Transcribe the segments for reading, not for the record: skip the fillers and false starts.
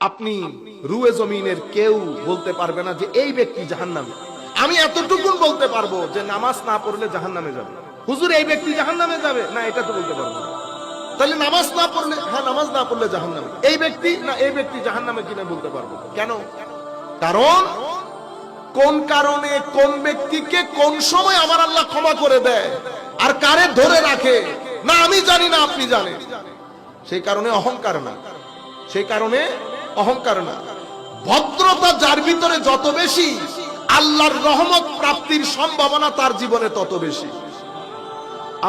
আপনি রুয়ে জমিনের কেউ বলতে পারবে না যে এই ব্যক্তি জাহান্নামী। আমি এতটুকু বলতে পারবো যে নামাজ না পড়লে জাহান্নামে যাবে। হুজুর এই ব্যক্তি জাহান্নামে যাবে না, এটা তো বলতে পারবো না। তাহলে নামাজ না পড়লে, হ্যাঁ নামাজ না পড়লে জাহান্নামে। এই ব্যক্তি না, এই ব্যক্তি জাহান্নামে কিনা বলতে পারবো না। কেন? কারণ কোন কারণে কোন ব্যক্তিকে কোন সময় আমার আল্লাহ ক্ষমা করে দেয় আর কারে ধরে রাখে না আমি জানি না, আপনি জানেন। সেই কারণে অহংকার না, সেই কারণে অহংকার না। ভদ্রতা যার ভিতরে যত বেশি, আল্লাহর রহমত প্রাপ্তির সম্ভাবনা তার জীবনে তত বেশি।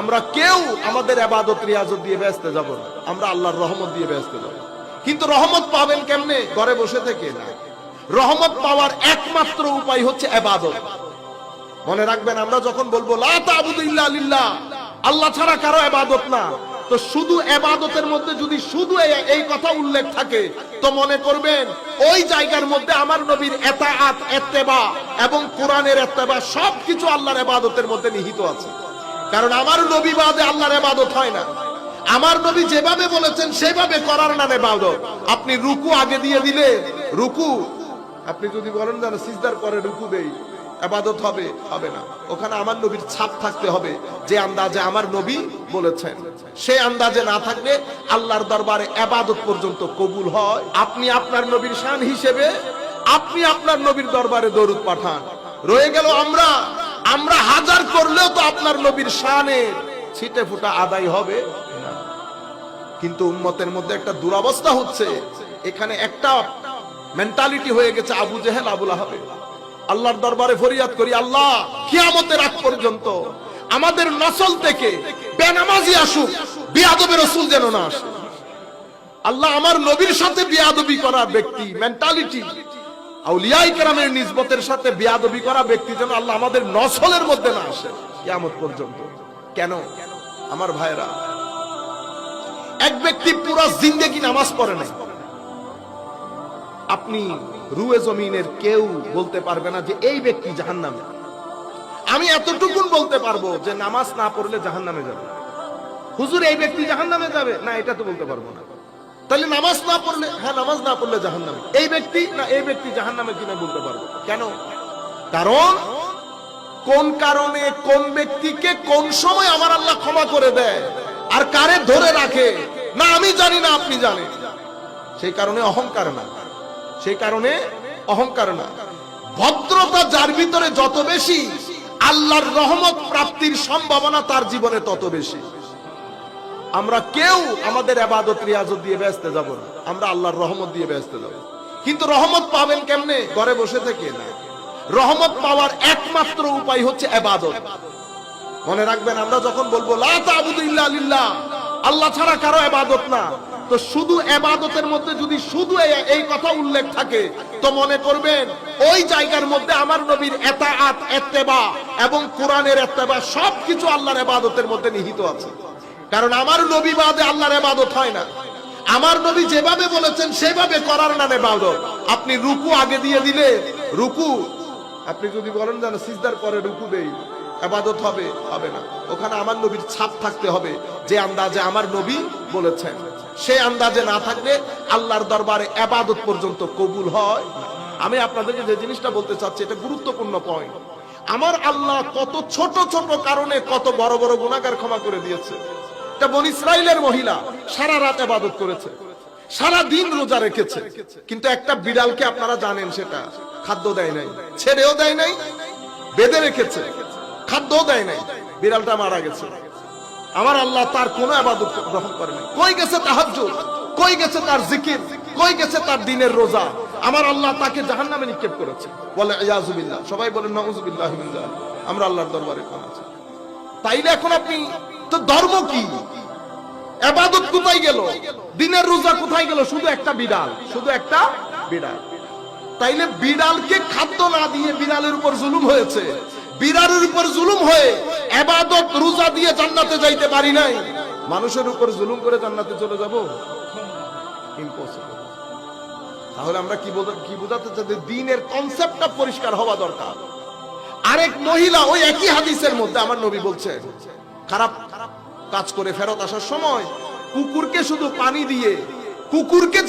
আমরা কেউ আমাদের ইবাদত রিয়াজত দিয়ে ব্যস্ত যাব না, আমরা আল্লাহর রহমত দিয়ে ব্যস্ত যাব। কিন্তু রহমত পাবেন কেমনে? ঘরে বসে থেকে না। রহমত পাওয়ার একমাত্র উপায় হচ্ছে ইবাদত। মনে রাখবেন, আমরা যখন বলবো লা তা'বুদু ইল্লা লিল্লাহ, আল্লাহ ছাড়া কারো ইবাদত না, তো শুধু ইবাদতের মধ্যে যদি শুধু এই কথা উল্লেখ থাকে তো মনে করবেন ওই জায়গার মধ্যে আমার নবীর ইতাআত, ইত্তেবা এবং কোরআনের ইত্তেবা সবকিছু আল্লাহর ইবাদতের মধ্যে নিহিত আছে। কারণ আমার নবী বাদে আল্লাহর ইবাদত হয় না। আমার নবী যেভাবে বলেছেন সেভাবে করার নামে ইবাদত। আপনি রুকু আগে দিয়ে দিলে, রুকু আপনি যদি বলেন যেন সিজদার পরে রুকু দেই, ইবাদত হবে? হবে না। ওখানে আমার নবীর ছাপ থাকতে হবে, যে আন্দাজে আমার নবী বলেছেন। সেই আন্দাজে না থাকলে আল্লাহর দরবারে ইবাদত পর্যন্ত কবুল হয়। আপনি আপনার নবীর শান হিসেবে আপনি আপনার নবীর দরবারে দরুদ পাঠান। রয়ে গেল আমরা হাজার করলেও তো আপনার নবীর শানের ছিটে ফুটা আদায় হবে না। কিন্তু উম্মতের মধ্যে একটা দুরবস্থা হচ্ছে, এখানে একটা মেন্টালিটি হয়ে গেছে আবু জেহেল, আবু লাহাব। আল্লাহর দরবারে ফরিয়াদ করি, আল্লাহ কিয়ামতের আগ পর্যন্ত আমাদের নসল থেকে বেনামাজি আসুক, বিয়াদবে রাসূল যেন না আসে। আল্লাহ আমার নবীর সাথে বিয়াদবি করা ব্যক্তি মেন্টালিটি, আউলিয়ায়ে কেরামের নিসবতের সাথে বিয়াদবি করা ব্যক্তি যেন আল্লাহ আমাদের নসলের মধ্যে না আসে কিয়ামত পর্যন্ত। কেন? আমার ভাইরা, এক ব্যক্তি পুরো জিন্দেগি নামাজ পড়ে নাই, আপনি রুয়ে জমিনের কেউ বলতে পারবে না যে এই ব্যক্তি জাহান্নামে। আমি এতটুকু বলতে পারবো যে নামাজ না পড়লে জাহান্নামে যাবে। হুজুর এই ব্যক্তি জাহান্নামে যাবে না, এটা তো বলতে পারবো না। তাহলে নামাজ না পড়লে, হ্যাঁ নামাজ না পড়লে জাহান্নামে। এই ব্যক্তি না, এই ব্যক্তি জাহান্নামে কিনা বলতে পারবো। কেন? কারণ কোন কারণে কোন ব্যক্তিকে কোন সময় আমার আল্লাহ ক্ষমা করে দেয় আর কারে ধরে রাখে না আমি জানি না, আপনি জানেন। সেই কারণে অহংকার না, সেই কারণে অহংকার না। ভদ্রতা যার ভিতরে যত বেশি, আল্লাহর রহমত প্রাপ্তির সম্ভাবনা তার জীবনে তত বেশি। আমরা কেউ আমাদের ইবাদত রিয়াজত দিয়ে ব্যস্ত যাব না, আমরা আল্লাহর রহমত দিয়ে ব্যস্ত যাব। কিন্তু রহমত পাবেন কেমনে? ঘরে বসে থেকে না। রহমত পাওয়ার একমাত্র উপায় হচ্ছে ইবাদত। মনে রাখবেন, আমরা যখন বলবো লা তা'বুদু ইল্লা লিল্লাহ, আল্লাহ ছাড়া কারো ইবাদত না, তো শুধু ইবাদতের মধ্যে যদি শুধু এই কথা উল্লেখ থাকে তো মনে করবেন ওই জায়গার মধ্যে আমার নবীর ইতাআত, ইত্তেবা এবং কোরআনের ইত্তেবা সবকিছু আল্লাহর ইবাদতের মধ্যে নিহিত আছে। কারণ আমার নবী বাদে আল্লাহর ইবাদত হয় না। আমার নবী যেভাবে বলেছেন সেভাবে করার নামে ইবাদত। আপনি রুকু আগে দিয়ে দিলে, রুকু আপনি যদি বলেন যেন সিজদার পরে রুকু দেই, ইবাদত হবে? হবে না। ওখানে আমার নবীর ছাপ থাকতে হবে, যে আন্দাজে আমার নবী বলেছেন। সেই আন্দাজে না থাকলে আল্লাহর দরবারে ইবাদত পর্যন্ত কবুল হয় না। আমি আপনাদেরকে যে জিনিসটা বলতে চাচ্ছি, এটা গুরুত্বপূর্ণ পয়েন্ট। আমার আল্লাহ কত ছোট ছোট কারণে কত বড় বড় গুনাহগার ক্ষমা করে দিয়েছে। এটা বনী ইসরাইলের মহিলা সারা রাত ইবাদত করেছে, সারা দিন রোজা রেখেছে, কিন্তু একটা বিড়ালকে আপনারা জানেন সেটা খাদ্য দেয় নাই, ছেড়েও দেয় নাই, বেঁধে রেখেছে, খাদ্যও দেয় নাই, বিড়ালটা মারা গেছে। আমার আল্লাহ তার কোনো ইবাদত গ্রহণ করে নাই। কই গেছে তাহাজ্জুদ? কই গেছে তার জিকির? কই গেছে তার দিনের রোজা? আমার আল্লাহ তাকে জাহান্নামে নিক্ষেপ করেছে। বলে ইয়াযু বিল্লাহ, সবাই বলেন নাউযু বিল্লাহি মিন যালিক। আমরা আল্লাহর দরবারে ক্ষমা চাই। তাইলে এখন আপনি তো ধর্ম কি? ইবাদত কোথায় গেল? দিনের রোজা কোথায় গেল? শুধু একটা বিড়াল, শুধু একটা বিড়াল। তাইলে বিড়ালকে খাদ্য না দিয়ে বিড়ালের উপর জুলুম হয়েছে। বিড়ালের উপর জুলুম হয়ে ইবাদত রোজা দিয়ে জান্নাতে যাইতে পারি নাই, মানুষের উপর জুলুম করে জান্নাতে চলে যাব? ইম্পসিবল। তাহলে আমরা কি বোঝাতে চাই? দ্বীনের কনসেপ্টটা পরিষ্কার হওয়া দরকার। আরেক মহিলা ওই একই হাদিসের মধ্যে আমার নবী বলছে, খারাপ কাজ করে ফেরত আসার সময় কুকুরকে শুধু পানি দিয়ে, কুকুরকে